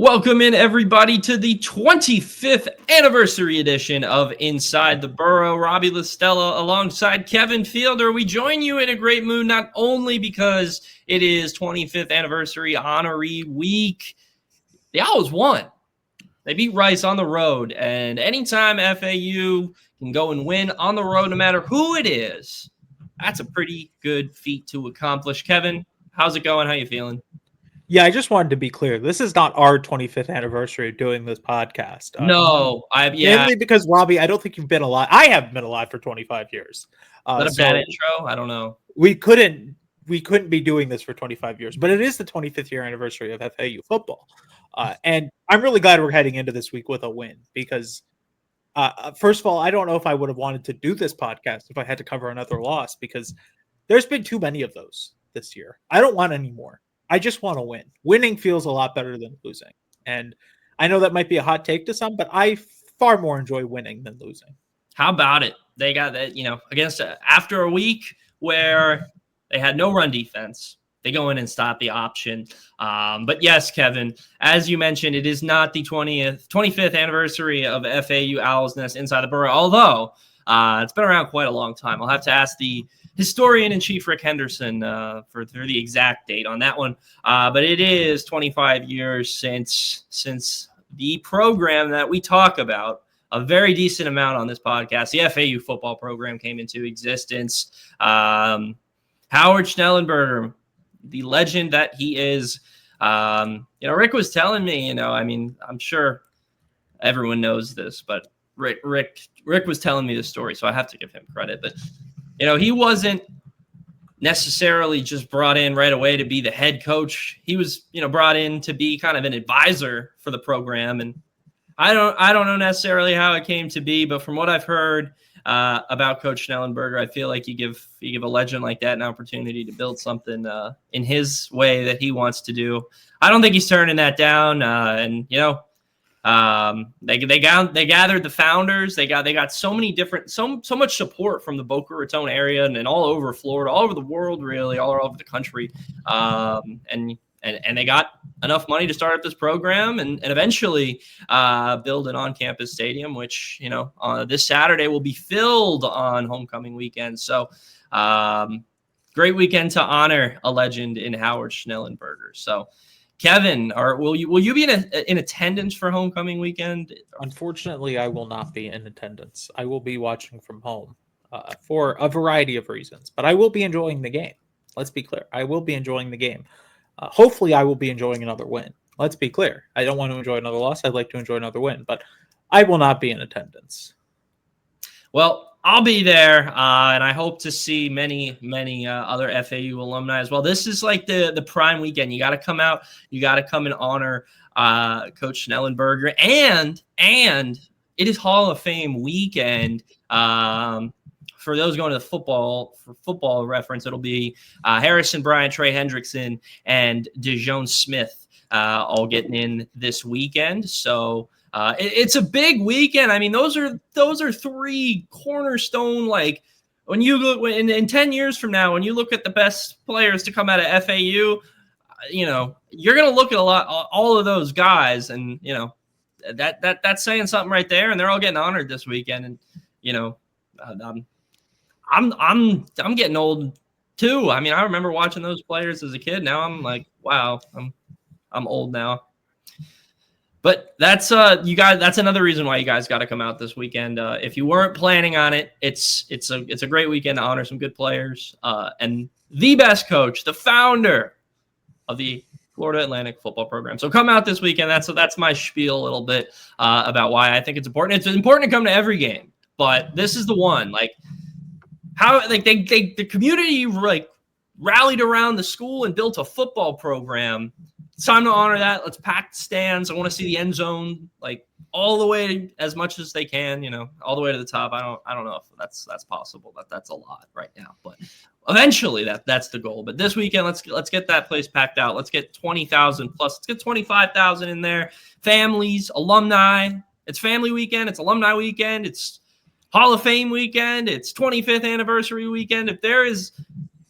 Welcome in, everybody, to the 25th anniversary edition of Inside The Burrow. Robbie Lastella alongside Kevin Fielder. We join you in a great mood, not only because it is 25th anniversary honoree week. The Owls won. They beat Rice on the road, and anytime FAU can go and win on the road, no matter who it is, that's a pretty good feat to accomplish. Kevin, how's it going? How you feeling? Yeah, I just wanted to be clear. This is not our 25th anniversary of doing this podcast. Mainly because, Robbie, I don't think you've been alive. I haven't been alive for 25 years. Is that a bad intro? I don't know. We couldn't be doing this for 25 years, but it is the 25th year anniversary of FAU football. And I'm really glad we're heading into this week with a win because, first of all, I don't know if I would have wanted to do this podcast if I had to cover another loss because there's been too many of those this year. I don't want any more. I just want to win. Winning feels a lot better than losing. And I know that might be a hot take to some, but I far more enjoy winning than losing. How about it? They got that, against after a week where they had no run defense. They go in and stop the option. But yes, Kevin, as you mentioned, it is not the 25th anniversary of FAU Owls Nest Inside the Burrow, although it's been around quite a long time. I'll have to ask the historian-in-chief Rick Henderson for the exact date on that one. But it is 25 years since the program that we talk about a very decent amount on this podcast, the FAU football program, came into existence. Howard Schnellenberger, the legend that he is. Rick was telling me, I'm sure everyone knows this, but Rick was telling me the story, so I have to give him credit. But he wasn't necessarily just brought in right away to be the head coach. He was, brought in to be kind of an advisor for the program. And I don't know necessarily how it came to be, but from what I've heard about Coach Schnellenberger, I feel like you give a legend like that an opportunity to build something in his way that he wants to do. I don't think he's turning that down. They gathered the founders. They got so many different, so much support from the Boca Raton area and all over Florida, all over the world, really, all over the country. And they got enough money to start up this program and eventually build an on-campus stadium, which, this Saturday will be filled on homecoming weekend. So great weekend to honor a legend in Howard Schnellenberger. So Kevin, will you be in attendance for homecoming weekend? Unfortunately, I will not be in attendance. I will be watching from home for a variety of reasons, but I will be enjoying the game. Let's be clear. I will be enjoying the game. Hopefully, I will be enjoying another win. Let's be clear. I don't want to enjoy another loss. I'd like to enjoy another win, but I will not be in attendance. Well, I'll be there, and I hope to see many other FAU alumni as well. This is like the prime weekend. You got to come out. You got to come and honor Coach Schnellenberger, and it is Hall of Fame weekend. For those going to the football reference, it'll be Harrison Bryant, Trey Hendrickson, and DeJohn Smith all getting in this weekend. So it's a big weekend. I mean, those are three cornerstone. Like when you look in 10 years from now, when you look at the best players to come out of FAU, you're going to look at all of those guys, and that's saying something right there. And they're all getting honored this weekend. And I'm getting old too. I mean, I remember watching those players as a kid. Now I'm like, wow, I'm old now. But that's you guys. That's another reason why you guys got to come out this weekend. If you weren't planning on it, it's a great weekend to honor some good players and the best coach, the founder of the Florida Atlantic football program. So come out this weekend. That's my spiel a little bit about why I think it's important. It's important to come to every game, but this is the one. Like how the community rallied around the school and built a football program. It's time to honor that. Let's pack the stands. I want to see the end zone all the way as much as they can, all the way to the top. I don't know if that's possible. That's a lot right now, but eventually that's the goal. But this weekend, let's get that place packed out. Let's get 20,000 plus. Let's get 25,000 in there. Families, alumni. It's family weekend. It's alumni weekend. It's Hall of Fame weekend. It's 25th anniversary weekend. If there is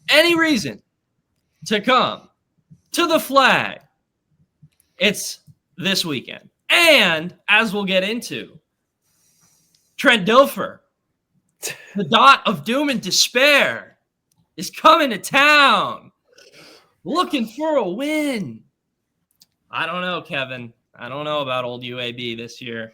any reason to come to the flag, it's this weekend. And as we'll get into, Trent Dilfer, the dot of doom and despair, is coming to town looking for a win. I don't know, Kevin. I don't know about old UAB this year.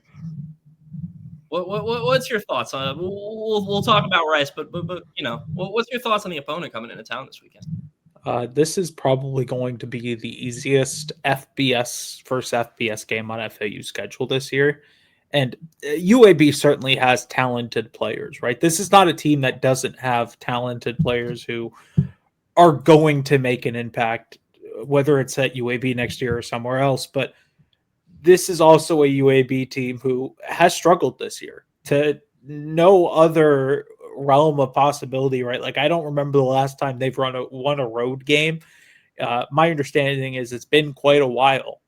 What's your thoughts on it? We'll talk about Rice, but you know, what's your thoughts on the opponent coming into town this weekend? This is probably going to be the easiest first FBS game on FAU's schedule this year. And UAB certainly has talented players, right? This is not a team that doesn't have talented players who are going to make an impact, whether it's at UAB next year or somewhere else. But this is also a UAB team who has struggled this year to no other realm of possibility, right? Like, I don't remember the last time they've won a road game. My understanding is it's been quite a while.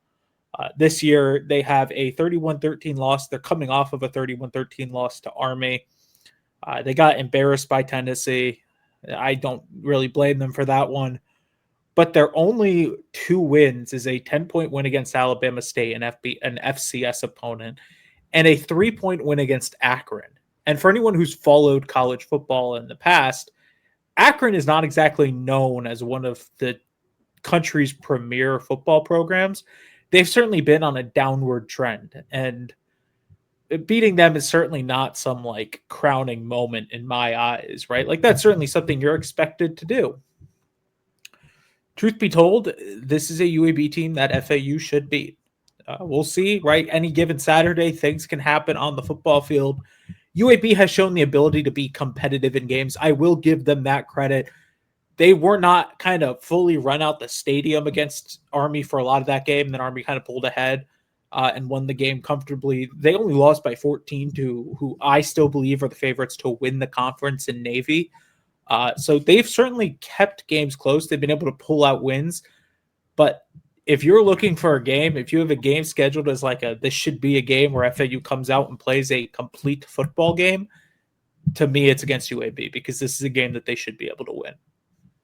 This year, they have a 31-13 loss. They're coming off of a 31-13 loss to Army. They got embarrassed by Tennessee. I don't really blame them for that one. But their only 2 wins is a 10-point win against Alabama State, an FCS opponent, and a 3-point win against Akron. And for anyone who's followed college football in the past, Akron is not exactly known as one of the country's premier football programs. They've certainly been on a downward trend, and beating them is certainly not some like crowning moment in my eyes, right? Like, that's certainly something you're expected to do. Truth be told, this is a UAB team that FAU should beat. We'll see, right? Any given Saturday, things can happen on the football field. UAB has shown the ability to be competitive in games. I will give them that credit. They were not kind of fully run out the stadium against Army for a lot of that game. Then Army kind of pulled ahead and won the game comfortably. They only lost by 14 to who I still believe are the favorites to win the conference in Navy. So they've certainly kept games close. They've been able to pull out wins. But if you're looking for a game, if you have a game scheduled as like this should be a game where FAU comes out and plays a complete football game, to me, it's against UAB because this is a game that they should be able to win.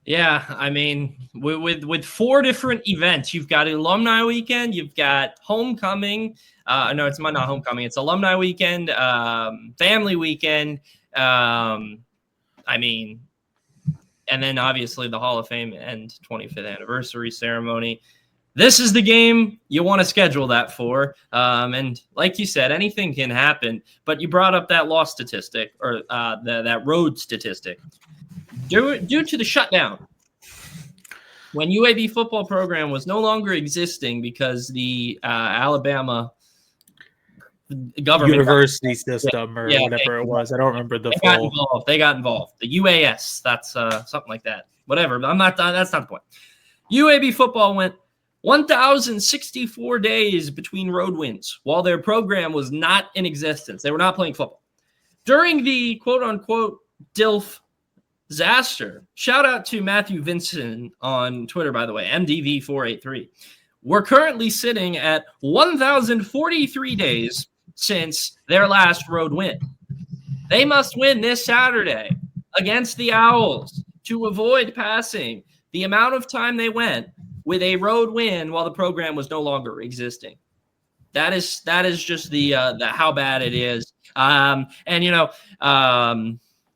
Yeah, I mean, with 4 different events, you've got alumni weekend, you've got homecoming. No, it's not homecoming. It's alumni weekend, family weekend. I mean, and then obviously the Hall of Fame and 25th anniversary ceremony. This is the game you want to schedule that for. And like you said, anything can happen. But you brought up that loss statistic or that road statistic. Due to the shutdown, when UAB football program was no longer existing because the Alabama government university system or whatever it was. I don't remember the full. They got involved. The UAS, that's something like that. Whatever. But that's not the point. UAB football went 1,064 days between road wins while their program was not in existence. They were not playing football. During the quote-unquote DILF disaster, shout out to Matthew Vincent on Twitter, by the way, MDV483. We're currently sitting at 1,043 days since their last road win. They must win this Saturday against the Owls to avoid passing the amount of time they went with a road win while the program was no longer existing. That is just the how bad it is. And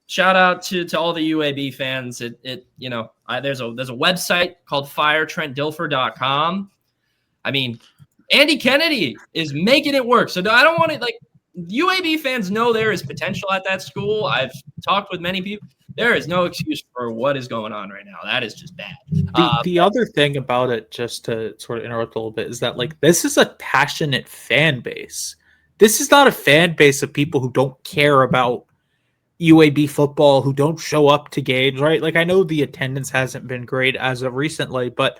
shout out to all the UAB fans. There's a website called firetrenddilfer.com. I mean, Andy Kennedy is making it work. So I don't want to UAB fans know there is potential at that school. I've talked with many people. There is no excuse for what is going on right now. That is just bad. The other thing about it, just to sort of interrupt a little bit, is that this is a passionate fan base. This is not a fan base of people who don't care about UAB football, who don't show up to games, right? I know the attendance hasn't been great as of recently, but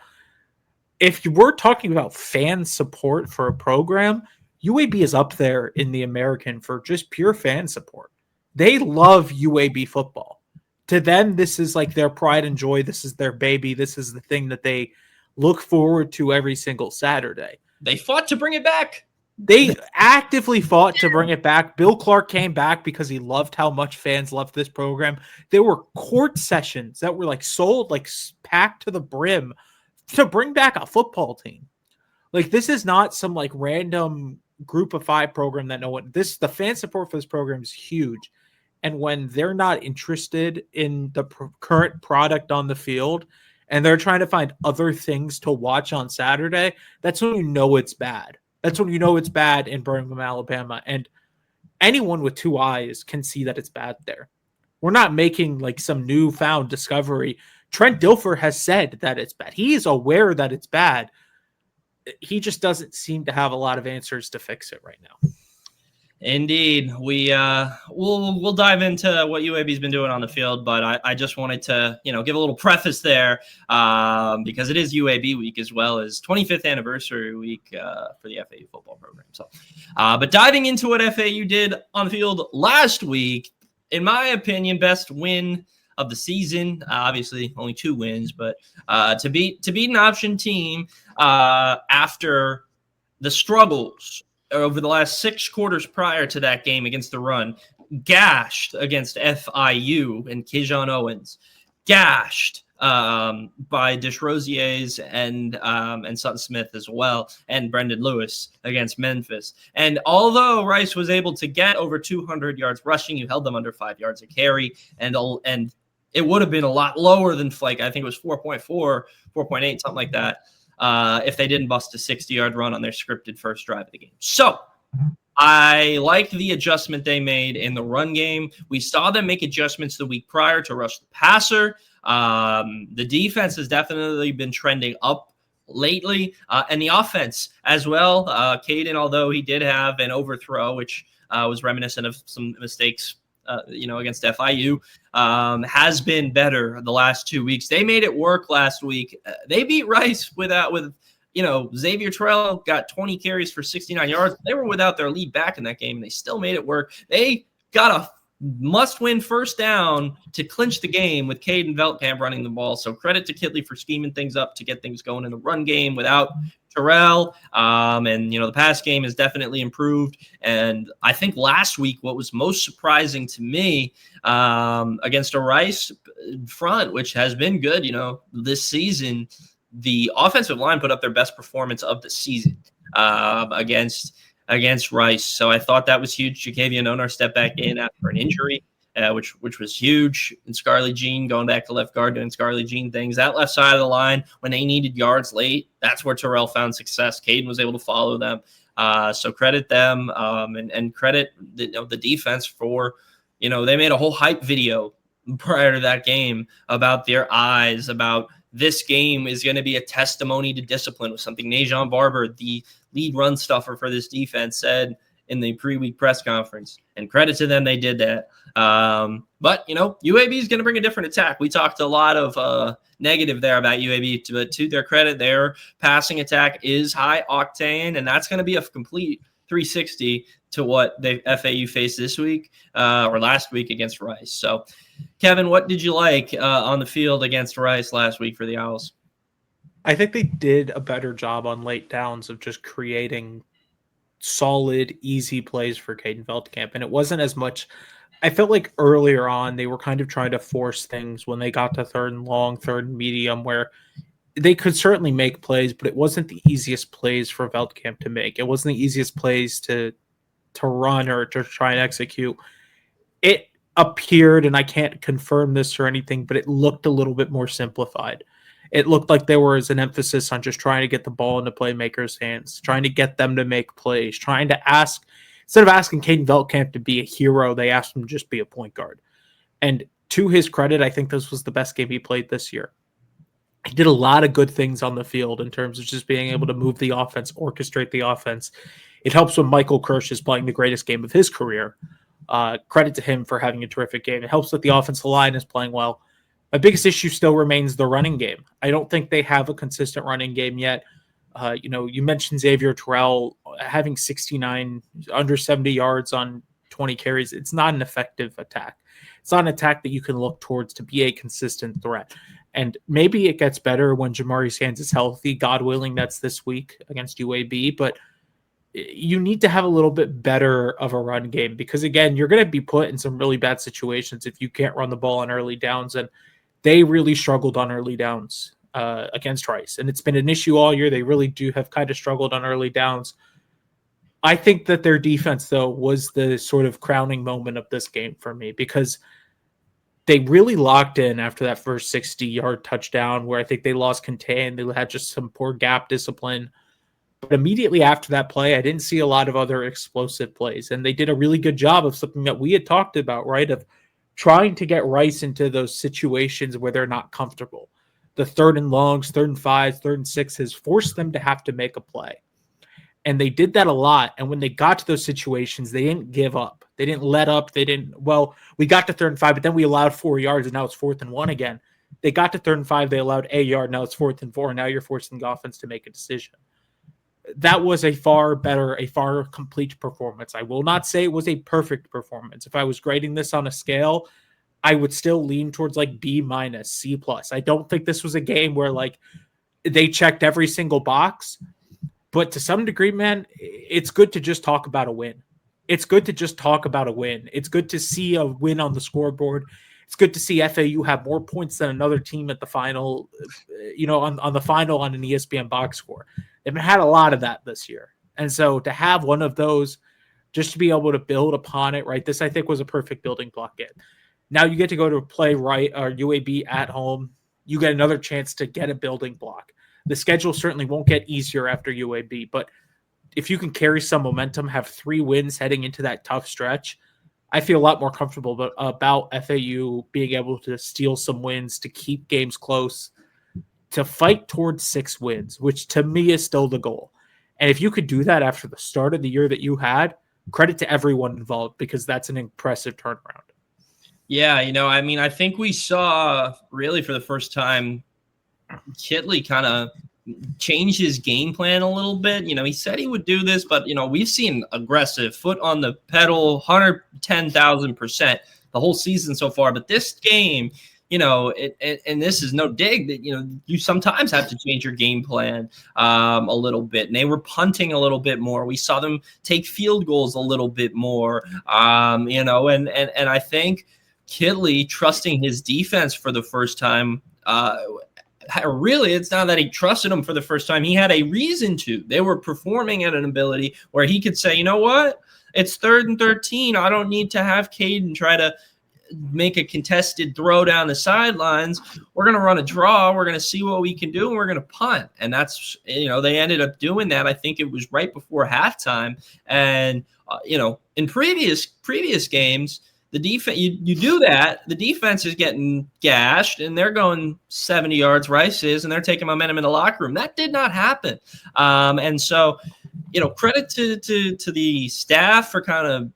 if we're talking about fan support for a program, UAB is up there in the American for just pure fan support. They love UAB football. To them, this is their pride and joy. This is their baby. This is the thing that they look forward to every single Saturday. They fought to bring it back. They actively fought to bring it back. Bill Clark came back because he loved how much fans loved this program. There were court sessions that were sold, packed to the brim to bring back a football team. Like, this is not some like random group of 5 program that no one, the fan support for this program is huge. And when they're not interested in the current product on the field and they're trying to find other things to watch on Saturday, that's when you know it's bad. That's when you know it's bad in Birmingham, Alabama. And anyone with 2 eyes can see that it's bad there. We're not making like some newfound discovery. Trent Dilfer has said that it's bad. He is aware that it's bad. He just doesn't seem to have a lot of answers to fix it right now. Indeed. We'll dive into what UAB's been doing on the field, but I just wanted to, give a little preface there because it is UAB week as well as 25th anniversary week for the FAU football program. So, but diving into what FAU did on the field last week, in my opinion, best win of the season. Obviously, only 2 wins, but to beat an option team after the struggles over the last 6 quarters prior to that game against the run, gashed against FIU and Kejon Owens, gashed by Desrosiers and Sutton Smith as well, and Brendan Lewis against Memphis. And although Rice was able to get over 200 yards rushing, you held them under 5 yards a carry, and it would have been a lot lower than I think it was 4.4, 4.8, something like that, if they didn't bust a 60-yard run on their scripted first drive of the game. So I like the adjustment they made in the run game. We saw them make adjustments the week prior to rush the passer. The defense has definitely been trending up lately, and the offense as well. Caden, although he did have an overthrow, which was reminiscent of some mistakes against FIU, has been better the last 2 weeks. They made it work last week. They beat Rice with Xavier Terrell got 20 carries for 69 yards. They were without their lead back in that game, and they still made it work. They got a must-win first down to clinch the game with Caden Veltkamp running the ball. So credit to Kitley for scheming things up to get things going in the run game without Terrell. And the pass game has definitely improved. And I think last week what was most surprising to me against a Rice front, which has been good, this season, the offensive line put up their best performance of the season against Rice. So I thought that was huge. Jacavian Onar stepped back in after an injury, which was huge. And Scarlett Jean going back to left guard doing Scarlett Jean things. That left side of the line, when they needed yards late, that's where Terrell found success. Caden was able to follow them. So credit them and credit the defense for, they made a whole hype video prior to that game about their eyes, about this game is going to be a testimony to discipline, was something Najon Barber, the lead run stuffer for this defense, said in the pre-week press conference. And credit to them, they did that. But, UAB is going to bring a different attack. We talked a lot of negative there about UAB, but to their credit, their passing attack is high octane, and that's going to be a complete 360 to what the FAU faced this week or last week against Rice. So, Kevin, what did you like on the field against Rice last week for the Owls? I think they did a better job on late downs of just creating solid, easy plays for Caden Veltkamp. And it wasn't as much. I felt like earlier on they were kind of trying to force things when they got to 3rd and long, 3rd and medium, where they could certainly make plays, but it wasn't the easiest plays for Veltkamp to make. It wasn't the easiest plays to run or to try and execute. It appeared, and I can't confirm this or anything, but it looked a little bit more simplified. It looked like there was an emphasis on just trying to get the ball into playmakers' hands, trying to get them to make plays, trying to ask, instead of asking Caden Veltkamp to be a hero, they asked him to just be a point guard. And to his credit, I think this was the best game he played this year. He did a lot of good things on the field in terms of just being able to move the offense, orchestrate the offense. It helps when Michael Kirsch is playing the greatest game of his career. Credit to him for having a terrific game. It helps that the offensive line is playing well. My biggest issue still remains the running game. I don't think they have a consistent running game yet. You mentioned Xavier Terrell having 69, under 70 yards on 20 carries. It's not an effective attack. It's not an attack that you can look towards to be a consistent threat. And maybe it gets better when Jamari Sands is healthy. God willing, that's this week against UAB. But you need to have a little bit better of a run game because, again, you're going to be put in some really bad situations if you can't run the ball on early downs. And they really struggled on early downs against Rice. And it's been an issue all year. They really do have kind of struggled on early downs. I think that their defense, though, was the sort of crowning moment of this game for me, because they really locked in after that first 60-yard touchdown where I think they lost contain. They had just some poor gap discipline. But immediately after that play, I didn't see a lot of other explosive plays. And they did a really good job of something that we had talked about, right, of trying to get Rice into those situations where they're not comfortable. The 3rd and longs, 3rd and 5s, 3rd and 6s forced them to have to make a play. And they did that a lot. And when they got to those situations, they didn't give up. They didn't let up. We got to 3rd and 5, but then we allowed 4 yards, and now it's 4th and 1 again. They got to 3rd and 5, they allowed a yard, now it's 4th and 4, and now you're forcing the offense to make a decision. That was a far complete performance. I will not say it was a perfect performance. If I was grading this on a scale, I would still lean towards like B-, C+. I don't think this was a game where like they checked every single box, but to some degree, man, it's good to just talk about a win. It's good to just talk about a win. It's good to see a win on the scoreboard. It's good to see FAU have more points than another team at the final, on the final on an ESPN box score. They've had a lot of that this year. And so to have one of those, just to be able to build upon it, right? This, I think, was a perfect building block game. Now you get to go to play UAB at home. You get another chance to get a building block. The schedule certainly won't get easier after UAB, but if you can carry some momentum, have 3 wins heading into that tough stretch, I feel a lot more comfortable about FAU being able to steal some wins, to keep games close, to fight towards 6 wins, which to me is still the goal. And if you could do that after the start of the year that you had, credit to everyone involved, because that's an impressive turnaround. Yeah, I think we saw really for the first time Kitley kind of change his game plan a little bit. He said he would do this, but we've seen aggressive, foot on the pedal, 110,000% the whole season so far. But this game, and this is no dig that, you sometimes have to change your game plan a little bit. And they were punting a little bit more. We saw them take field goals a little bit more, and I think Kitley trusting his defense for the first time, really, it's not that he trusted them for the first time. He had a reason to. They were performing at an ability where he could say, you know what? It's 3rd and 13. I don't need to have Caden try to make a contested throw down the sidelines. We're going to run a draw. We're going to see what we can do, and we're going to punt. And that's, they ended up doing that. I think it was right before halftime. And, in previous games, the defense, you do that, the defense is getting gashed, and they're going 70 yards, Rice is, and they're taking momentum in the locker room. That did not happen. And so, credit to the staff for kind of,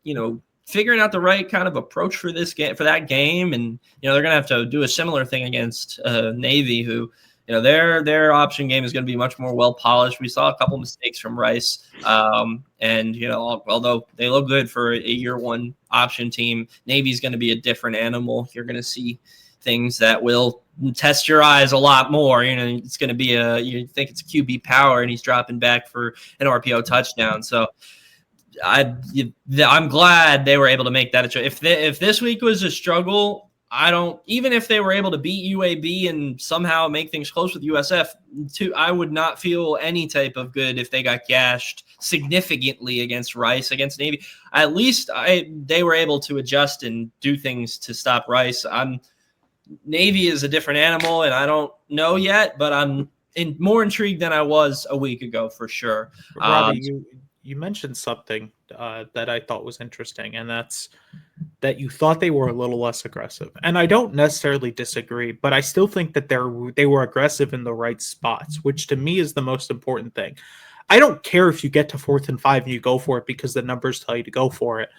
figuring out the right kind of approach for this game, for that game. And, they're going to have to do a similar thing against Navy, who, their option game is going to be much more well-polished. We saw a couple mistakes from Rice. And, although they look good for a year 1 option team, Navy's going to be a different animal. You're going to see things that will test your eyes a lot more. It's going to be you think it's QB power, and he's dropping back for an RPO touchdown. So I'm glad they were able to make that a choice. If this week was a struggle, even if they were able to beat UAB and somehow make things close with USF, I would not feel any type of good if they got gashed significantly against Rice, against Navy. At least they were able to adjust and do things to stop Rice. Navy is a different animal, and I don't know yet, but I'm more intrigued than I was a week ago for sure. Robbie, you mentioned something that I thought was interesting, and that's that you thought they were a little less aggressive. And I don't necessarily disagree, but I still think that they were aggressive in the right spots, which to me is the most important thing. I don't care if you get to 4th and 5 and you go for it because the numbers tell you to go for it.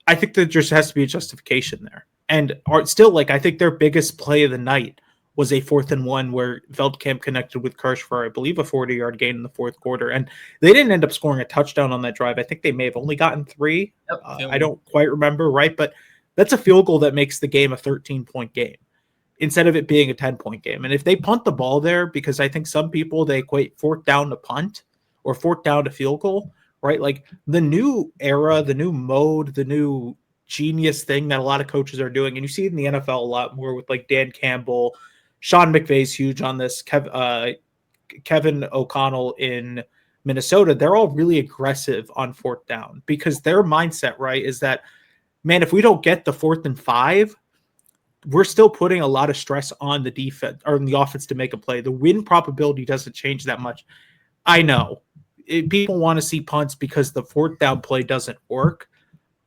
I think there just has to be a justification there. And still, I think their biggest play of the night was a 4th and 1 where Veldkamp connected with Kirsch for, I believe, a 40-yard gain in the 4th quarter. And they didn't end up scoring a touchdown on that drive. I think they may have only gotten 3. Yep. I don't quite remember, right? But that's a field goal that makes the game a 13-point game instead of it being a 10-point game. And if they punt the ball there, because I think some people, they equate 4th down to punt or 4th down to field goal, right? The new era, the new mode, the new genius thing that a lot of coaches are doing, and you see it in the NFL a lot more with Dan Campbell, Sean McVay's huge on this. Kevin O'Connell in Minnesota, they're all really aggressive on 4th down because their mindset, right, is that, man, if we don't get the 4th and 5, we're still putting a lot of stress on the defense or on the offense to make a play. The win probability doesn't change that much. I know people want to see punts because the 4th down play doesn't work.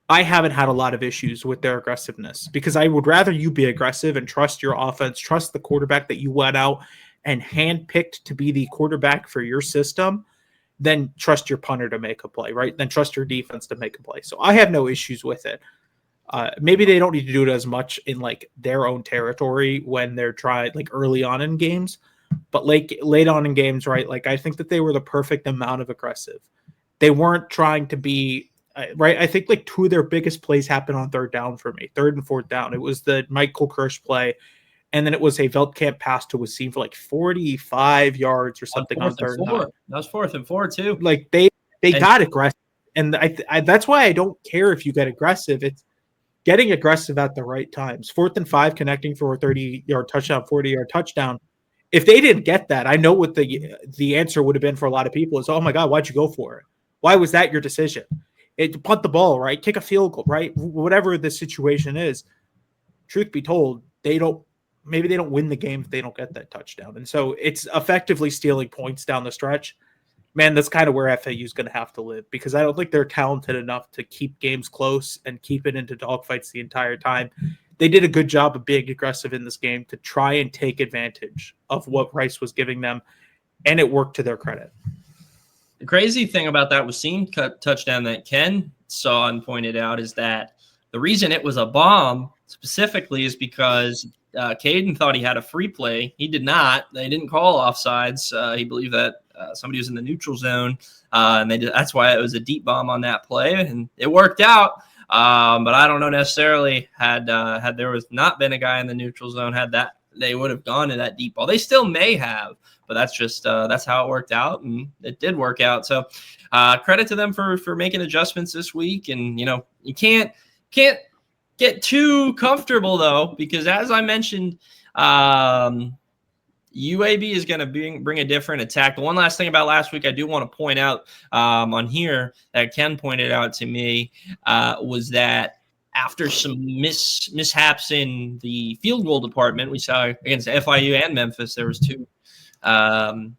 I haven't had a lot of issues with their aggressiveness because I would rather you be aggressive and trust your offense, trust the quarterback that you went out and handpicked to be the quarterback for your system, than trust your punter to make a play, right? Then trust your defense to make a play. So I have no issues with it. Maybe they don't need to do it as much in like their own territory when they're trying like early on in games, but like late on in games, right? Like I think that they were the perfect amount of aggressive. They weren't trying to be right. I think like 2 of their biggest plays happened on 3rd down for me, 3rd and 4th down. It was the Michael Kirsch play, and then it was a Veldkamp pass to Wasim for like 45 yards or something on 3rd and 9. That was 4th and 4 too. Like they got aggressive, and I that's why I don't care if you get aggressive. It's getting aggressive at the right times. 4th and 5 connecting for a 30-yard touchdown, 40-yard touchdown. If they didn't get that, I know what the answer would have been for a lot of people is, oh my God, why'd you go for it? Why was that your decision? Punt the ball, right? Kick a field goal, right? Whatever the situation is. Truth be told, maybe they don't win the game if they don't get that touchdown. And so it's effectively stealing points down the stretch. Man, that's kind of where FAU is going to have to live because I don't think they're talented enough to keep games close and keep it into dogfights the entire time. They did a good job of being aggressive in this game to try and take advantage of what Rice was giving them, and it worked to their credit. The crazy thing about that Wasim touchdown that Ken saw and pointed out is that the reason it was a bomb specifically is because Caden thought he had a free play. He did not. They didn't call offsides. He believed that somebody was in the neutral zone, and that's why it was a deep bomb on that play, and it worked out. But I don't know necessarily had there was not been a guy in the neutral zone, they would have gone to that deep ball. They still may have, but that's just that's how it worked out, and it did work out. So credit to them for making adjustments this week. And you can't get too comfortable though, because as I mentioned, UAB is going to bring a different attack. The one last thing about last week I do want to point out on here that Ken pointed out to me was that after some mishaps in the field goal department, we saw against FIU and Memphis, there was 2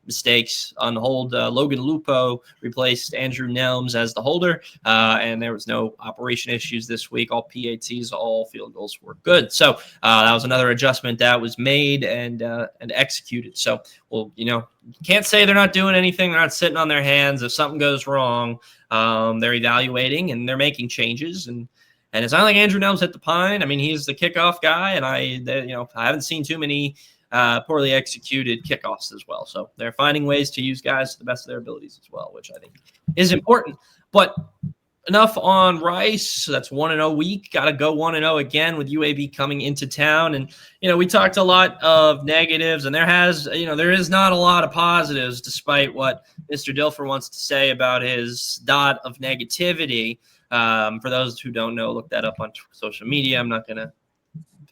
mistakes on the hold. Logan Lupo replaced Andrew Nelms as the holder, and there was no operation issues this week. All PATs, all field goals were good. So that was another adjustment that was made and executed. So, can't say they're not doing anything. They're not sitting on their hands. If something goes wrong, they're evaluating and they're making changes. And it's not like Andrew Nelms hit the pine. I mean, he's the kickoff guy, and I haven't seen too many poorly executed kickoffs as well. So they're finding ways to use guys to the best of their abilities as well, which I think is important. But enough on Rice. So that's 1-0 week. Got to go 1-0 again with UAB coming into town. And, we talked a lot of negatives, and there is not a lot of positives, despite what Mr. Dilfer wants to say about his dot of negativity. For those who don't know, look that up on social media. I'm not going to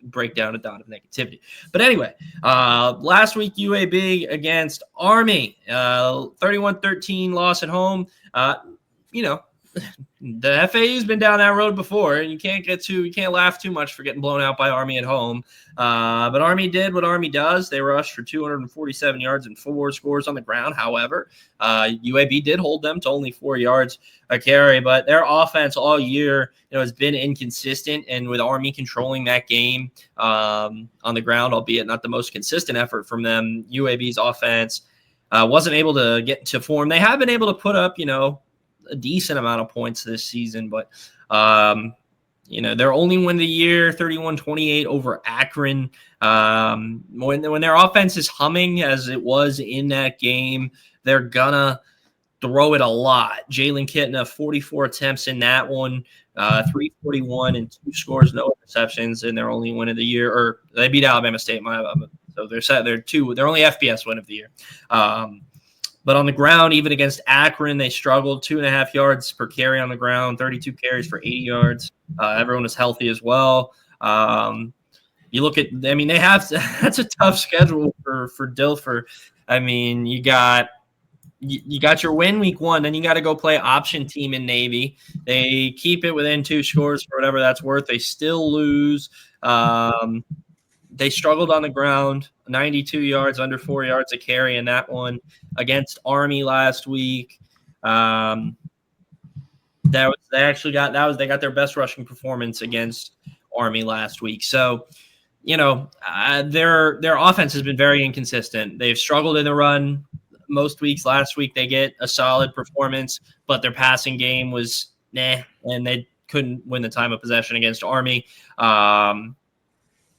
break down a dot of negativity. But anyway, last week, UAB against Army, 31-13 loss at home. The FAU's been down that road before, and you can't laugh too much for getting blown out by Army at home. But Army did what Army does. They rushed for 247 yards and 4 scores on the ground. However, UAB did hold them to only 4 yards a carry, but their offense all year, has been inconsistent. And with Army controlling that game on the ground, albeit not the most consistent effort from them, UAB's offense wasn't able to get into form. They have been able to put up, a decent amount of points this season, but their only win of the year, 31-28 over Akron. When their offense is humming as it was in that game, they're gonna throw it a lot. Jalen Kitna, 44 attempts in that one, 341 and 2 scores, no interceptions in their only win of the year. Or they beat Alabama State, so they're only FBS win of the year. But on the ground, even against Akron, they struggled. 2.5 yards per carry on the ground, 32 carries for 80 yards. Everyone was healthy as well. you look at, I mean, they have that's a tough schedule for Dilfer. I mean, you got your win week 1, then you got to go play option team in Navy. They keep it within 2 scores for whatever that's worth. They still lose. They struggled on the ground, 92 yards, under 4 yards a carry in that one against Army last week. They got their best rushing performance against Army last week. So, their offense has been very inconsistent. They've struggled in the run most weeks. Last week they get a solid performance, but their passing game was and they couldn't win the time of possession against Army.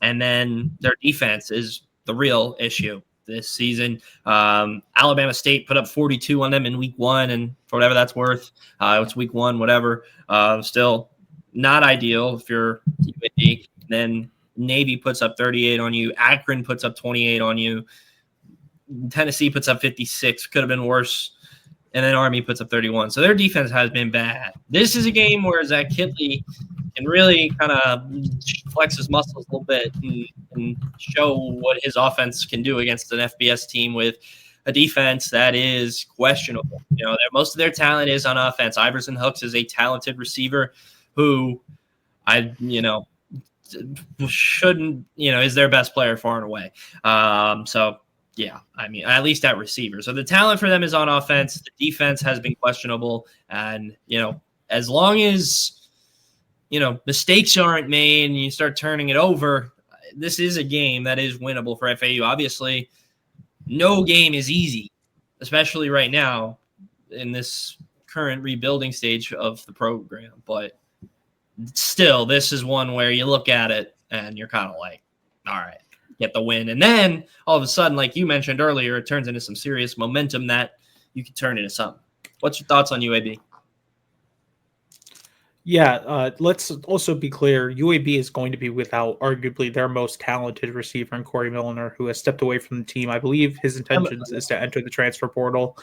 And then their defense is the real issue this season. Alabama State put up 42 on them in week 1, and for whatever that's worth, it's week 1, whatever. Still not ideal if you're UAB. Then Navy puts up 38 on you. Akron puts up 28 on you. Tennessee puts up 56. Could have been worse. And then Army puts up 31. So their defense has been bad. This is a game where Zach Kitley can really kind of flex his muscles a little bit and show what his offense can do against an FBS team with a defense that is questionable. Most of their talent is on offense. Iverson Hooks is a talented receiver who shouldn't, is their best player far and away. So yeah, I mean, at least at receiver. So the talent for them is on offense. The defense has been questionable. And, as long as, mistakes aren't made and you start turning it over, this is a game that is winnable for FAU. Obviously, no game is easy, especially right now in this current rebuilding stage of the program. But still, this is one where you look at it and you're kind of like, all right, get the win. And then all of a sudden, like you mentioned earlier, it turns into some serious momentum that you can turn into something. What's your thoughts on UAB? Yeah, let's also be clear. UAB is going to be without arguably their most talented receiver in Corey Milner, who has stepped away from the team. I believe his intentions is to enter the transfer portal.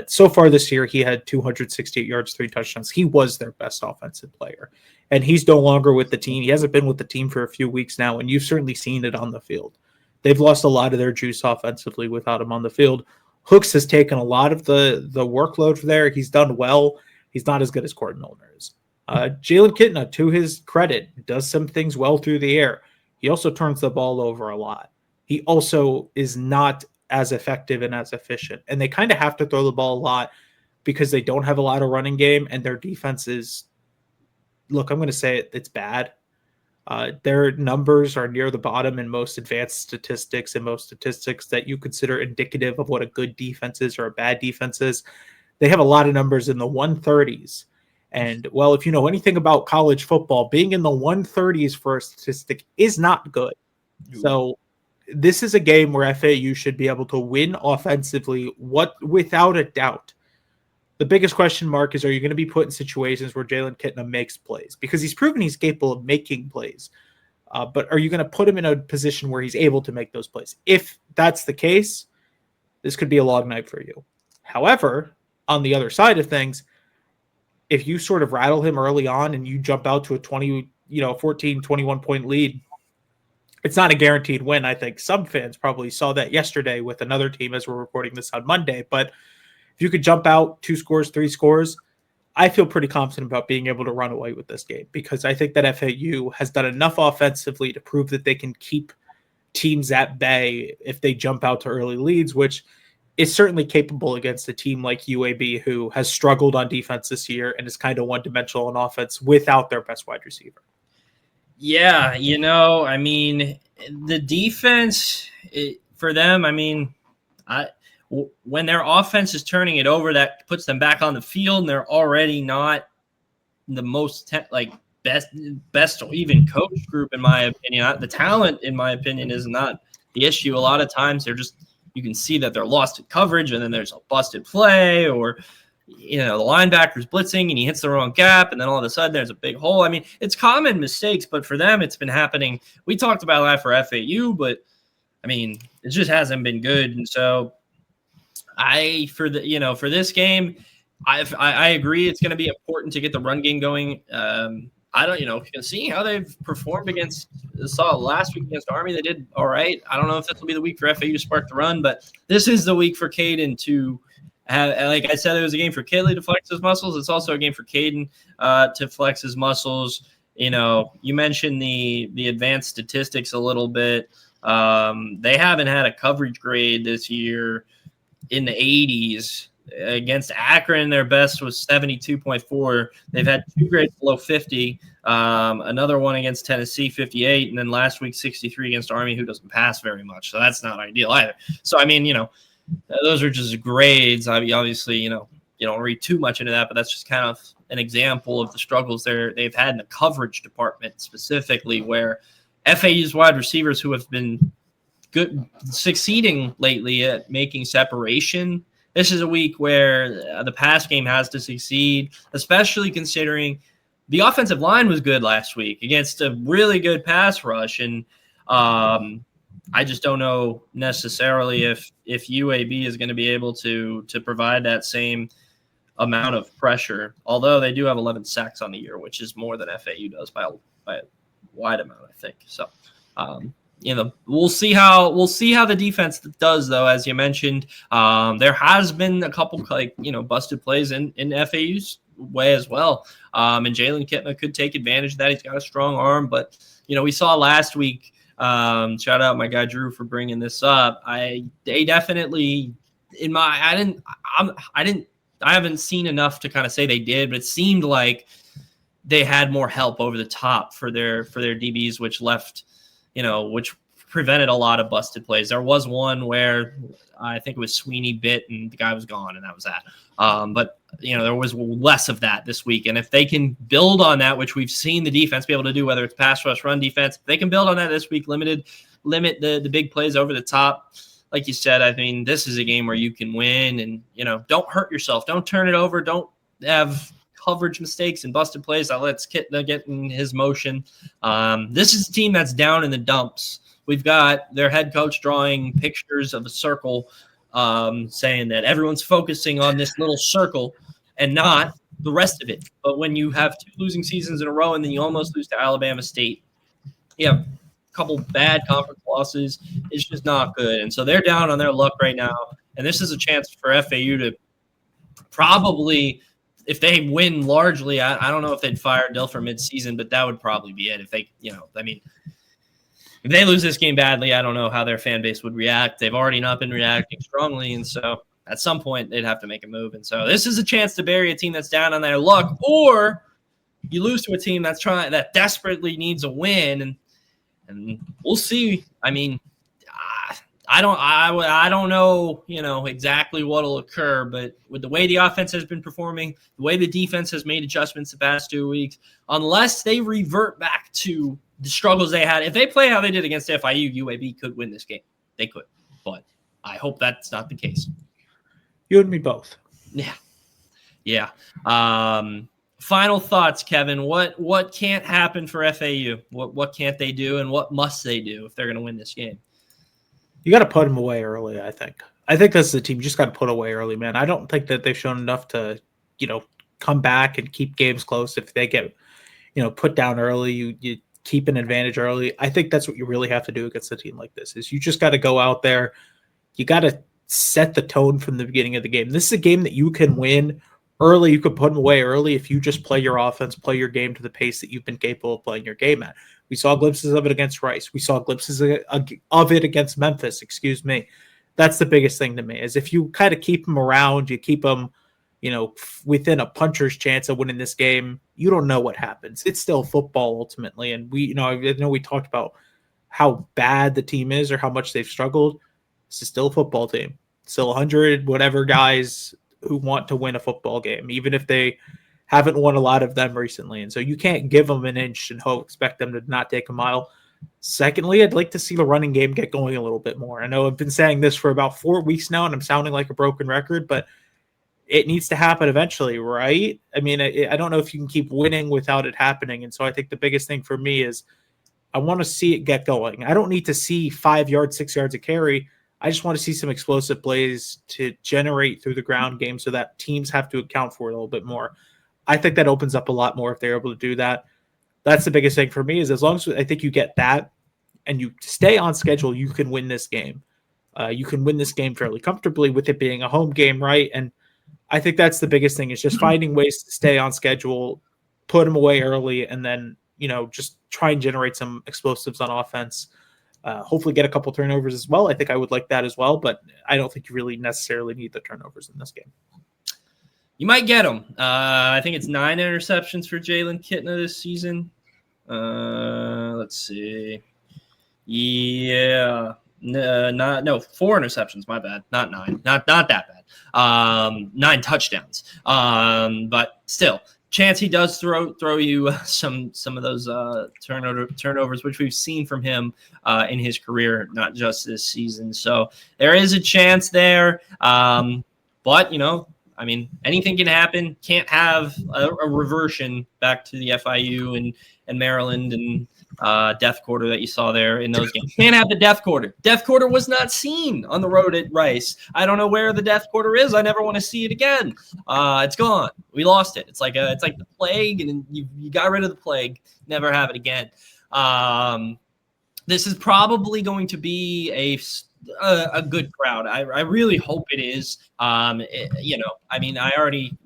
So far this year, he had 268 yards, 3 touchdowns. He was their best offensive player. And he's no longer with the team. He hasn't been with the team for a few weeks now, and you've certainly seen it on the field. They've lost a lot of their juice offensively without him on the field. Hooks has taken a lot of the workload for there. He's done well. He's not as good as Corey Milner is. Jalen Kitna, to his credit, does some things well through the air. He also turns the ball over a lot. He also is not as effective and as efficient. And they kind of have to throw the ball a lot because they don't have a lot of running game, and their defense is, look, I'm going to say it, it's bad. Their numbers are near the bottom in most advanced statistics and most statistics that you consider indicative of what a good defense is or a bad defense is. They have a lot of numbers in the 130s. And, well, if you know anything about college football, being in the 130s for a statistic is not good. So this is a game where FAU should be able to win offensively, without a doubt. The biggest question mark is, are you going to be put in situations where Jalen Kitna makes plays? Because he's proven he's capable of making plays. But are you going to put him in a position where he's able to make those plays? If that's the case, this could be a long night for you. However, on the other side of things, if you sort of rattle him early on and you jump out to a 14, 21 point lead, it's not a guaranteed win. I think some fans probably saw that yesterday with another team as we're recording this on Monday. But if you could jump out 2 scores, 3 scores, I feel pretty confident about being able to run away with this game, because I think that FAU has done enough offensively to prove that they can keep teams at bay if they jump out to early leads, which is certainly capable against a team like UAB, who has struggled on defense this year and is kind of one-dimensional on offense without their best wide receiver. Yeah, I mean, the defense for them, I mean, when their offense is turning it over, that puts them back on the field, and they're already not the most best even coach group, in my opinion. The talent, in my opinion, is not the issue. A lot of times they're just, you can see that they're lost in coverage, and then there's a busted play, or the linebacker's blitzing and he hits the wrong gap, and then all of a sudden there's a big hole. I mean, it's common mistakes, but for them it's been happening. We talked about that for FAU, but I mean, it just hasn't been good. And so for this game, I agree it's going to be important to get the run game going. I don't, seeing how they've performed saw last week against Army, they did all right. I don't know if this will be the week for FAU to spark the run, but this is the week for Caden to have, like I said, it was a game for Kaylee to flex his muscles. It's also a game for Caden to flex his muscles. You mentioned the advanced statistics a little bit. They haven't had a coverage grade this year in the 80s. Against Akron, their best was 72.4. They've had 2 grades below 50. Another one against Tennessee, 58. And then last week, 63 against Army, who doesn't pass very much. So that's not ideal either. So, those are just grades. Obviously, you don't read too much into that, but that's just kind of an example of the struggles they've had in the coverage department specifically, where FAU's wide receivers who have been succeeding lately at making separation. This is a week where the pass game has to succeed, especially considering the offensive line was good last week against a really good pass rush. And I just don't know necessarily if UAB is going to be able to provide that same amount of pressure, although they do have 11 sacks on the year, which is more than FAU does by a wide amount, I think. So, we'll see how the defense does, though. As you mentioned, there has been a couple busted plays in FAU's way as well. And Jalen Kitna could take advantage of that. He's got a strong arm, but we saw last week. Shout out my guy Drew for bringing this up. They definitely I haven't seen enough to kind of say they did, but it seemed like they had more help over the top for their DBs, which left. Which prevented a lot of busted plays. There was one where I think it was Sweeney bit and the guy was gone, and that was that. But there was less of that this week. And if they can build on that, which we've seen the defense be able to do, whether it's pass rush, run defense, if they can build on that this week, limit the big plays over the top. Like you said, this is a game where you can win and, don't hurt yourself. Don't turn it over. Don't have coverage mistakes and busted plays that lets Kitna get in his motion. This is a team that's down in the dumps. We've got their head coach drawing pictures of a circle, saying that everyone's focusing on this little circle and not the rest of it. But when you have 2 losing seasons in a row and then you almost lose to Alabama State, you have a couple bad conference losses. It's just not good. And so they're down on their luck right now. And this is a chance for FAU to probably – if they win largely, I don't know if they'd fire Dilfer midseason, but that would probably be it. If they, if they lose this game badly, I don't know how their fan base would react. They've already not been reacting strongly, and so at some point they'd have to make a move. And so this is a chance to bury a team that's down on their luck, or you lose to a team that desperately needs a win, and we'll see. I don't know, exactly what'll occur, but with the way the offense has been performing, the way the defense has made adjustments the past 2 weeks, unless they revert back to the struggles they had, if they play how they did against FIU, UAB could win this game. They could, but I hope that's not the case. You and me both. Yeah. Final thoughts, Kevin. What can't happen for FAU? What can't they do, and what must they do if they're going to win this game? You got to put them away early, I think. I think that's the team. You just got to put away early, man. I don't think that they've shown enough to, come back and keep games close. If they get, put down early, you keep an advantage early. I think that's what you really have to do against a team like this, is you just got to go out there. You got to set the tone from the beginning of the game. This is a game that you can win early. You could put them away early if you just play your offense, play your game to the pace that you've been capable of playing your game at. We saw glimpses of it against Rice. We saw glimpses of it against Memphis. That's the biggest thing to me, is if you kind of keep them around, you keep them, within a puncher's chance of winning this game, you don't know what happens. It's still football ultimately. And I know we talked about how bad the team is or how much they've struggled. This is still a football team. Still 100 whatever guys who want to win a football game, even if they haven't won a lot of them recently. And so you can't give them an inch and expect them to not take a mile. Secondly, I'd like to see the running game get going a little bit more. I know I've been saying this for about 4 weeks now, and I'm sounding like a broken record, but it needs to happen eventually, right? I don't know if you can keep winning without it happening. And so I think the biggest thing for me is I want to see it get going. I don't need to see 5 yards, 6 yards of carry. I just want to see some explosive plays to generate through the ground game so that teams have to account for it a little bit more. I think that opens up a lot more if they're able to do that. That's the biggest thing for me, is as long as I think you get that and you stay on schedule, you can win this game. You can win this game fairly comfortably with it being a home game, right? And I think that's the biggest thing, is just finding ways to stay on schedule, put them away early, and then, just try and generate some explosives on offense. Hopefully get a couple turnovers as well. I think I would like that as well, but I don't think you really necessarily need the turnovers in this game. You might get them. I think it's 9 interceptions for Jalen Kitna this season. Let's see. Yeah. 4 interceptions. My bad. Not 9. Not that bad. 9 touchdowns. But still, chance he does throw you some of those turnovers, which we've seen from him in his career, not just this season. So there is a chance there. But anything can happen. Can't have a reversion back to the FIU and Maryland and death quarter that you saw there in those games. Can't have the death quarter. Death quarter was not seen on the road at Rice. I don't know where the death quarter is. I never want to see it again. It's gone. We lost it. It's like the plague, and you got rid of the plague. Never have it again. This is probably going to be a good crowd. I really hope it is. I already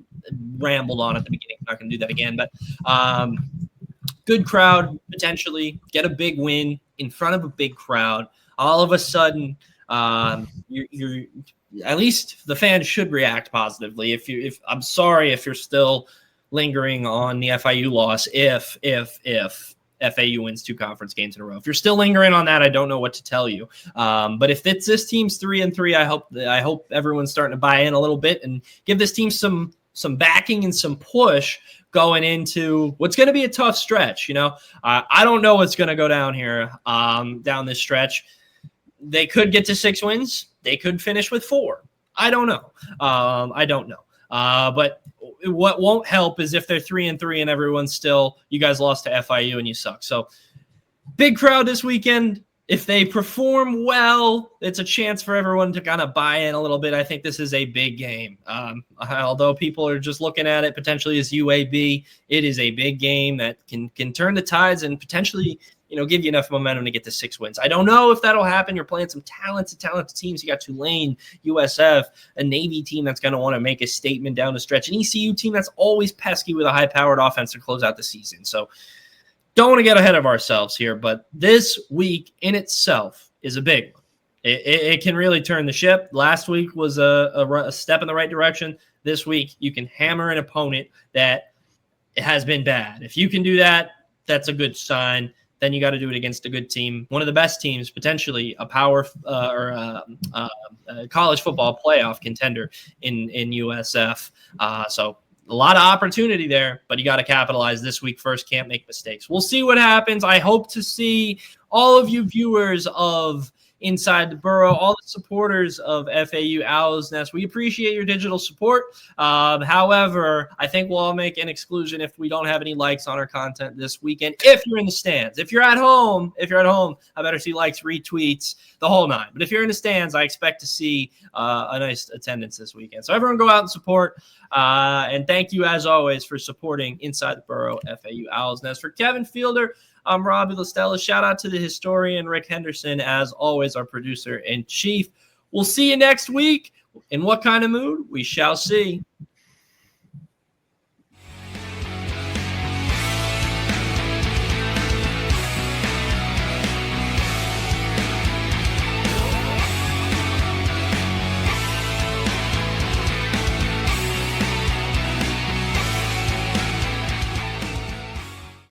rambled on at the beginning. I'm not going to do that again, but good crowd, potentially get a big win in front of a big crowd. All of a sudden, you're at least the fans should react positively. If I'm sorry if you're still lingering on the FIU loss, if FAU wins 2 conference games in a row. If you're still lingering on that, I don't know what to tell you. But if it's this team's 3-3, I hope everyone's starting to buy in a little bit and give this team some backing and some push going into what's going to be a tough stretch. I don't know what's going to go down here down this stretch. They could get to 6 wins. They could finish with 4. I don't know. But what won't help is if they're 3-3 and everyone's still, you guys lost to FIU and you suck. So big crowd this weekend. If they perform well, it's a chance for everyone to kind of buy in a little bit. I think this is a big game. Although people are just looking at it potentially as UAB, it is a big game that can turn the tides and potentially, give you enough momentum to get to 6 wins. I don't know if that'll happen. You're playing some talented teams. You got Tulane, USF, a Navy team that's going to want to make a statement down the stretch, an ECU team that's always pesky with a high-powered offense to close out the season. So don't want to get ahead of ourselves here, but this week in itself is a big one. It can really turn the ship. Last week was a step in the right direction. This week, you can hammer an opponent that has been bad. If you can do that, that's a good sign. Then you got to do it against a good team, one of the best teams, potentially a power college football playoff contender in USF. So a lot of opportunity there, but you got to capitalize this week first. Can't make mistakes. We'll see what happens. I hope to see all of you viewers of Inside the Burrow, all the supporters of FAU Owl's Nest. We appreciate your digital support. However, I think we'll all make an exclusion if we don't have any likes on our content this weekend. If you're in the stands, if you're at home, I better see likes, retweets, the whole 9. But if you're in the stands, I expect to see a nice attendance this weekend. So everyone go out and support. And thank you, as always, for supporting Inside the Burrow, FAU Owl's Nest. For Kevin Fielder, I'm Robbie Lastella. Shout out to the historian, Rick Henderson, as always, our producer in chief. We'll see you next week. In what kind of mood? We shall see.